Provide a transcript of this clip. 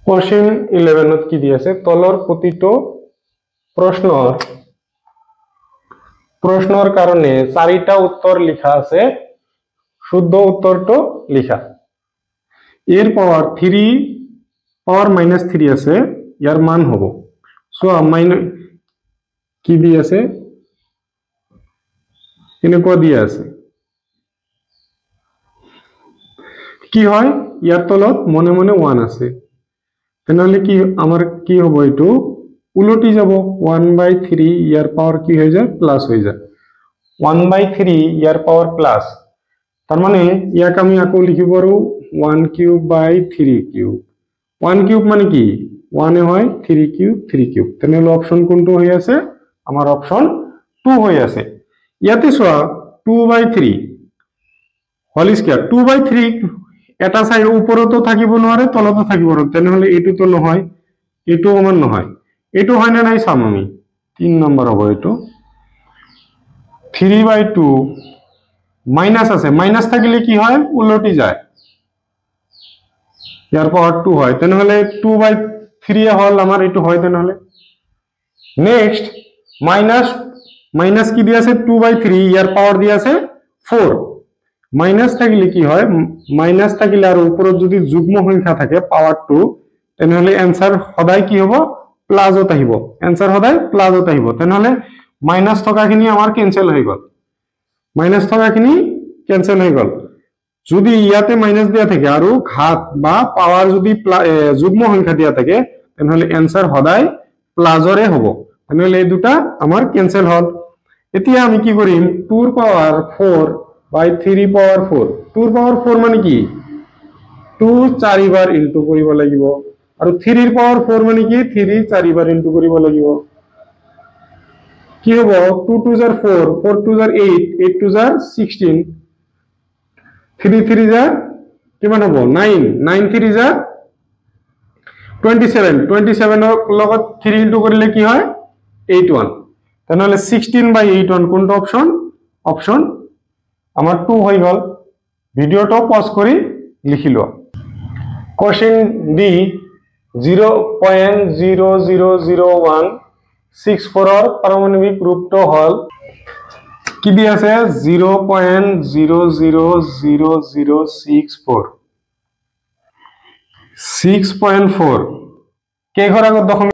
question 11 কি দিয়েছে তলর প্রতিটো প্রশ্নর কারণে 4টা উত্তর লেখা আছে শুদ্ধ উত্তরটো লেখা এর পাওয়ার 3 পাওয়ার -3 আছে ইয়ার মান হবো সো কি দিয়ে আছে এনেকুৱা দিয়ে আছে কি হয় ইয়ার তলত মনে মনে 1 আছে তাহলে কি আমার কি হবে এটু উলটি যাব 1/3 ইয়ার পাওয়ার কি হয়ে যায় প্লাস হয়ে যায় 1/3 ইয়ার পাওয়ার প্লাস তার মানে ইয়াকে আমি আকো লিখিব পারো 1/3 কিউব 1 কিউব মানে কি 1 এ হয় 3 কিউব 3 কিউব তাহলে অপশন কোনটো হয়ে আছে আমার অপশন 2 হয়ে আছে ইয়াতে সোয়া 2/3 হোল স্কয়ার 2/3 এটা সাইড উপরে তো থাকিব নরে তলতে থাকিব নরে তেনে হলে এটু তো নহয় এটু সমান নহয় এটু হয় না নাই চাম আমি 3 নম্বৰ হ'ব এটু 3/2 মাইনাস আছে মাইনাস থাকিলে কি হয় উল্টি যায় ইয়ার পাওয়ার 2 হয় তেনে হলে 2/3 হল আমার এটু হয় তেনে হলে নেক্সট মাইনাস কি দি আছে 2/3 ইয়ার পাওয়ার দি আছে 4 মাইনাস থাকিলে কি হয় মাইনাস থাকিলে আর উপরে যদি যুগ্ম সংখ্যা থাকে পাওয়ার 2 তেনে হলে आंसर সদায় কি হ'ব প্লাসত আহিব आंसर সদায় প্লাসত আহিব তেনে হলে মাইনাস থকাখিনি আমাৰ ক্যান্সেল হৈ গল মাইনাস থকাখিনি ক্যান্সেল হৈ গল যদি ইয়াতে মাইনাস দিয়া থাকে আৰু ঘাত বা পাওয়াৰ যদি যুগ্ম সংখ্যা দিয়া থাকে তেনে হলে आंसर সদায় প্লাসৰে হ'ব তেনে হলে এই দুটা আমাৰ ক্যান্সেল হল এতিয়া আমি কি কৰিম 2 ৰ পাওয়ার 4 by 3 power 4 2 power 4 মানে কি 2 4 বাৰ ইনটু কৰিব লাগিব আৰু 3 ৰ পাওয়াৰ 4 মানে কি 3 4 বাৰ ইনটু কৰিব লাগিব কি হ'ব 2 2 jar 4 4 2 jar 8 8 2 jar 16 3 3 jar কিমান হ'ব 9 9 3 jar 27 27 ৰ লগত 3 ইনটু কৰিলে কি হয় 81 তেনেহলে 16/81 কোনটো অপশন অপশন আমার 2 হয়ে গেল ভিডিওটা পজ করে লিখিলো কোশ্চেন বি 0.0000164 এর পারমাণবিক রূপটো হল কি দি আছে 0.00064 6.4 কে ঘর আগত